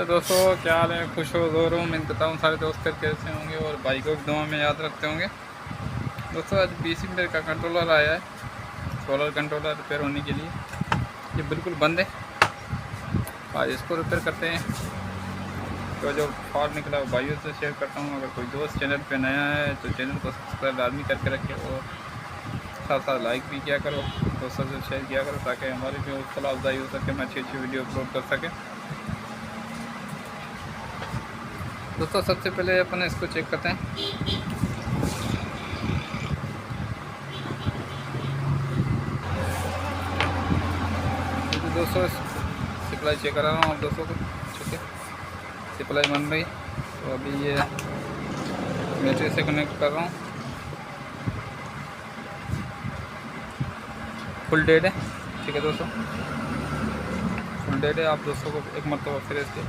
तो दोस्तों क्या हाल है, खुश हो ज़ोर हूँ। मैं बताऊँ सारे दोस्त कैसे होंगे और भाई को भी दुआ में याद रखते होंगे। दोस्तों आज 20 मीटर का कंट्रोलर आया है, सोलर कंट्रोलर रिपेयर होने के लिए। ये बिल्कुल बंद है, आज इसको रिपेयर करते हैं। तो जो फॉल्ट निकला वो भाइयों से शेयर करता हूँ। अगर कोई दोस्त चैनल पे नया है तो चैनल को सब्सक्राइब लाजमी करके रखे और साथ साथ लाइक भी किया करो, दोस्तों से शेयर किया करो ताकि हमारी भी हौसला अफजाई हो सके, हम अच्छी अच्छी वीडियो अपलोड कर सकें। दोस्तों सबसे पहले अपन इसको चेक करते हैं। तो दोस्तों सप्लाई चेक करा रहा हूँ आप दोस्तों को, ठीक है। सप्लाई बन रही, तो अभी ये बैटरी से कनेक्ट कर रहा हूँ। फुल डेड है, ठीक है दोस्तों, फुल डेड है। आप दोस्तों को एक मरतबा फिर इसके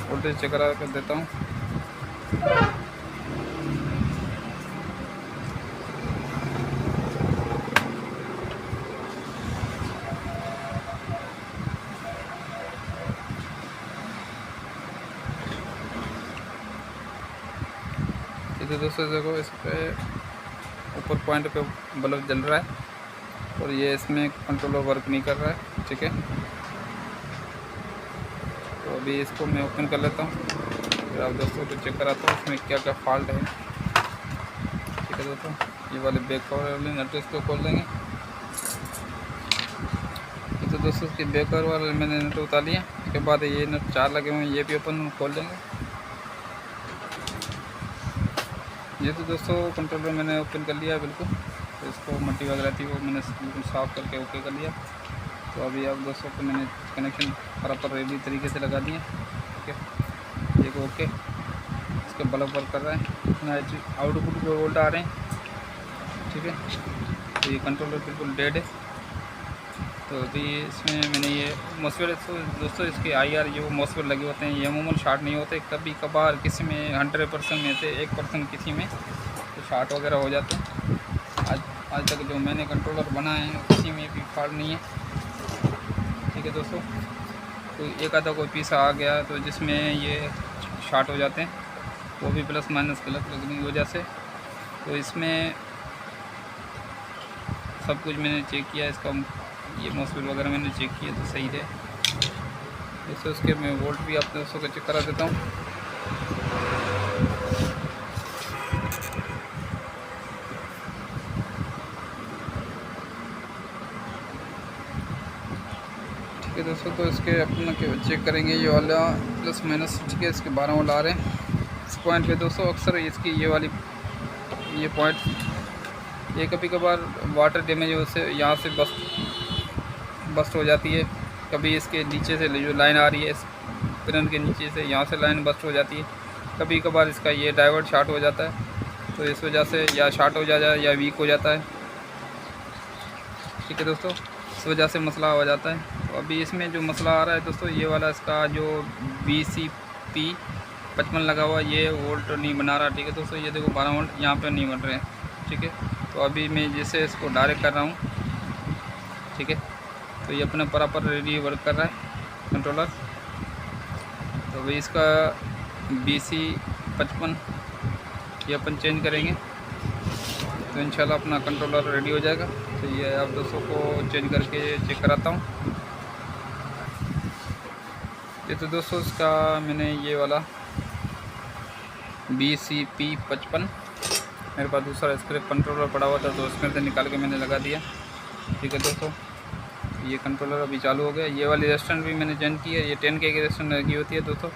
वोल्टेज चेक करा कर देता हूँ। तो दोस्तों देखो, इस पे ऊपर पॉइंट पे बल्ब जल रहा है और ये इसमें कंट्रोलर वर्क नहीं कर रहा है, ठीक है। तो अभी इसको मैं ओपन कर लेता हूँ, फिर आप दोस्तों को चेक कराता हूँ इसमें क्या क्या फॉल्ट है, ठीक है दोस्तों। ये वाले बैक कवर वाले नट इसको खोल देंगे। तो दोस्तों इसके बैक कवर वाले मैंने नट उतार लिया, उसके बाद ये नट 4 लगे हुए हैं, ये भी अपन खोल देंगे। ये तो दोस्तों कंट्रोलर मैंने ओपन कर लिया है बिल्कुल, तो इसको मट्टी वगैरह थी वो मैंने बिल्कुल साफ़ करके ओके कर लिया। तो अभी आप दोस्तों को मैंने कनेक्शन बराबर रेडी तरीके से लगा दिए, ठीक है। देखो ओके, इसके बल्ब वर्क कर रहा है, आउटपुट को वोल्ट आ रहे हैं, ठीक है। तो ये कंट्रोलर बिल्कुल डेड है। तो अभी इसमें मैंने ये मॉस्फेट दोस्तों, इसके IR जो मॉस्फेट लगे होते हैं ये अमूमन शॉर्ट नहीं होते, कभी कभार किसी में 100% में से 1% किसी में तो शॉर्ट वगैरह हो जाते हैं। आज तक जो मैंने कंट्रोलर बनाए हैं किसी में भी फॉल्ट नहीं है, ठीक है दोस्तों। तो एक आधा कोई पीस आ गया तो जिसमें ये शॉर्ट हो जाते हैं, वो भी प्लस माइनस गलत लगने की वजह से। तो इसमें सब कुछ मैंने चेक किया, इसका ये मॉस्फेट वगैरह मैंने चेक किया तो सही है दोस्तों। उसके मैं वोल्ट भी आप दोस्तों को चेक करा देता हूँ। ठीक है दोस्तों, तो इसके अपना चेक करेंगे ये वाला प्लस माइनस, ठीक है। इसके 12 वोल्ट आ रहे हैं इस पॉइंट पे दोस्तों। अक्सर इसकी ये वाली ये पॉइंट ये कभी कभार वाटर डैमेज हो से यहाँ से बस्ट हो जाती है। कभी इसके नीचे से जो लाइन आ रही है इस पिन के नीचे से, यहाँ से लाइन बस्ट हो जाती है। कभी कभार इसका ये डाइवर्ट शॉर्ट हो जाता है, तो इस वजह से या शॉर्ट हो जाता है या वीक हो जाता है, ठीक है दोस्तों। इस वजह से मसला हो जाता है। तो अभी इसमें जो मसला आ रहा है दोस्तों, ये वाला इसका जो BCP 55 लगा हुआ ये वोल्ट नहीं बना रहा, ठीक है दोस्तों। ये देखो 12 वोल्ट यहाँ पर नहीं बन रहे हैं, ठीक है। तो अभी मैं जैसे इसको डायरेक्ट कर रहा हूँ, ठीक है, तो ये अपने बराबर रेडी वर्क कर रहा है कंट्रोलर। तो अभी इसका BC 55 ये अपन चेंज करेंगे तो इंशाल्लाह अपना कंट्रोलर रेडी हो जाएगा। तो ये आप दोस्तों को चेंज करके चेक कराता हूँ। ये तो दोस्तों इसका मैंने ये वाला BCP 55 मेरे पास दूसरा स्क्रिप कंट्रोलर पड़ा हुआ था तो उसमें से निकाल के मैंने लगा दिया, ठीक है दोस्तों। ये कंट्रोलर अभी चालू हो गया। ये वाली रेस्टोरेंट भी मैंने जॉइन की है, ये 10K की रेस्टोरेंट लगी होती है दोस्तों।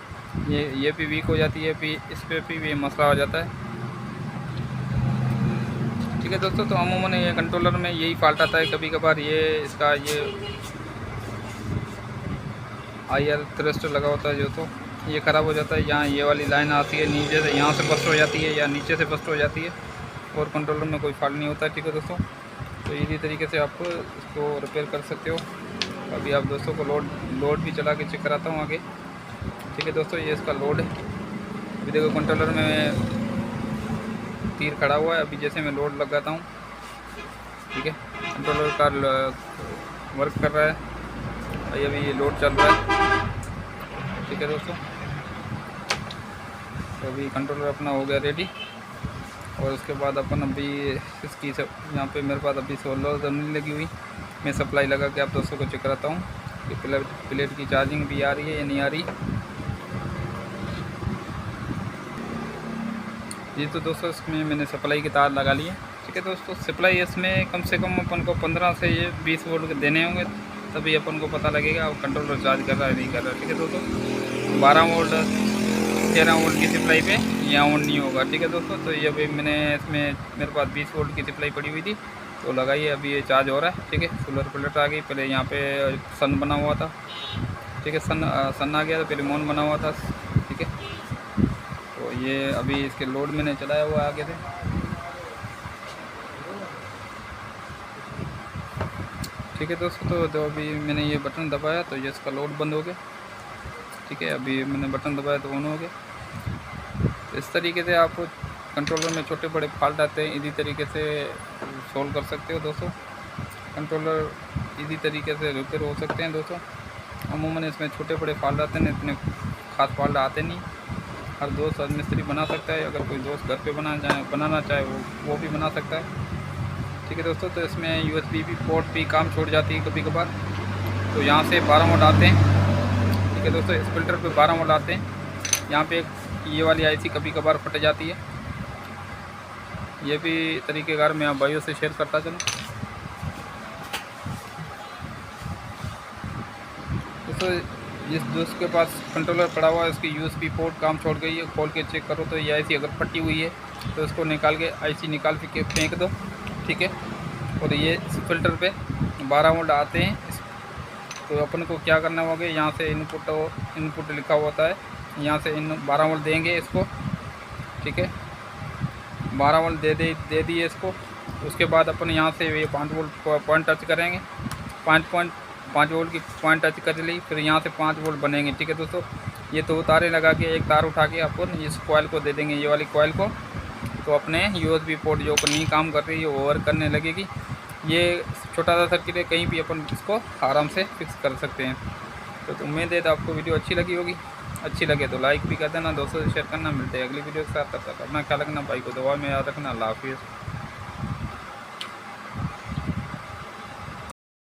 ये भी वीक हो जाती है, इस पे भी मसला हो जाता है, ठीक है दोस्तों। तो अमूमन ये कंट्रोलर में यही फॉल्ट आता है। कभी कभार ये इसका ये IR थ्रस्टर लगा होता है जो, तो ये ख़राब हो जाता है। यहाँ ये वाली लाइन आती है नीचे से, यहाँ से बस्ट हो जाती है या नीचे से बस्ट हो जाती है और कंट्रोलर में कोई फॉल्ट नहीं होता है, ठीक है दोस्तों। तो इसी तरीके से आप इसको रिपेयर कर सकते हो। अभी आप दोस्तों को लोड भी चला के चेक कराता हूँ आगे, ठीक है दोस्तों। ये इसका लोड है, अभी देखो कंट्रोलर में तीर खड़ा हुआ है। अभी जैसे मैं लोड लगाता हूँ, ठीक है, कंट्रोलर का वर्क कर रहा है। अभी ये लोड चल रहा है, ठीक है दोस्तों। तो अभी कंट्रोलर अपना हो गया रेडी। और उसके बाद अपन अभी इसकी सब यहाँ पे मेरे पास अभी सोलर नहीं लगी हुई, मैं सप्लाई लगा के आप दोस्तों को चेक कराता हूँ कि प्लेट की चार्जिंग भी आ रही है या नहीं आ रही। जी तो दोस्तों इसमें मैंने सप्लाई के तार लगा लिए। ठीक है दोस्तों, सप्लाई इसमें कम से कम अपन को 15 से 20 वोल्ट के देने होंगे, तभी अपन को पता लगेगा और कंट्रोलर चार्ज कर रहा है नहीं कर रहा है। ठीक है दोस्तों, 12 वोल्ट 13 वोल्ट की सप्लाई पे ये ऑन नहीं होगा। ठीक है दोस्तों, तो ये अभी मैंने इसमें मेरे पास 20 वोल्ट की सप्लाई पड़ी हुई थी तो लगाइए, अभी ये चार्ज हो रहा है। ठीक है, सोलर प्लेट आ गई, पहले यहाँ पे सन बना हुआ था। ठीक है, सन आ गया था, पहले मौन बना हुआ था। ठीक है, तो ये अभी इसके लोड मैंने चलाया हुआ आगे से। ठीक है दोस्तों, तो अभी मैंने ये बटन दबाया तो ये इसका लोड बंद हो गया। ठीक है, अभी मैंने बटन दबाया तो ऑन हो गया। तो इस तरीके से आप कंट्रोलर में छोटे बड़े फॉल्ट आते हैं, इसी तरीके से सोल्व कर सकते हो दोस्तों। कंट्रोलर इसी तरीके से रिपेयर हो सकते हैं दोस्तों। अमूमन इसमें छोटे बड़े फॉल्ट आते हैं, इतने खास फॉल्ट आते नहीं। हर दोस्त मिस्त्री बना सकता है, अगर कोई दोस्त घर पे बनाना चाहे वो भी बना सकता है। ठीक है दोस्तों, तो इसमें USB भी पोर्ट भी काम छोड़ जाती है कभी कभार, तो यहाँ से 12 वोल्ट आते हैं। ठीक है दोस्तों, इस फिल्टर पे 12 वोल्ट आते हैं। यहाँ पे ये वाली IC कभी कभार फट जाती है। ये भी तरीक़ेकार मैं आप भाइयों से शेयर करता चलूँ। दोस्तों जिस दोस्त के पास कंट्रोलर पड़ा हुआ है उसकी USB पोर्ट काम छोड़ गई है, खोल के चेक करो तो ये IC अगर फटी हुई है तो इसको निकाल के IC निकाल के फेंक दो। ठीक है, और ये इस फिल्टर पे 12 वोल्ट आते हैं। तो अपन को क्या करना होगा, यहाँ से इनपुट लिखा होता है, यहाँ से 12 वोल्ट देंगे इसको। ठीक है, 12 वोल्ट दे दिए इसको। उसके बाद अपन यहाँ से ये 5 वोल्ट पॉइंट टच करेंगे, 5 वोल्ट की पॉइंट टच कर ली, फिर यहाँ से 5 वोल्ट बनेंगे। ठीक है दोस्तों, ये 2 तारें लगा के एक तार उठा के अपन इस कॉइल को दे देंगे, ये वाली कॉइल को। तो अपने USB पोर्ट जो नहीं काम कर रही है वो ओवर करने लगेगी। ये छोटा सा सर्किट है, कहीं भी अपन इसको आराम से फिक्स कर सकते हैं। तो उम्मीद है तो आपको वीडियो अच्छी लगी होगी। अच्छी लगे तो लाइक भी कर देना, दोस्तों से शेयर करना। मिलते हैं अगली वीडियो के साथ, तब तक अपना ख्याल रखना, भाई को दुआ में याद रखना। अल्लाह हाफिज़।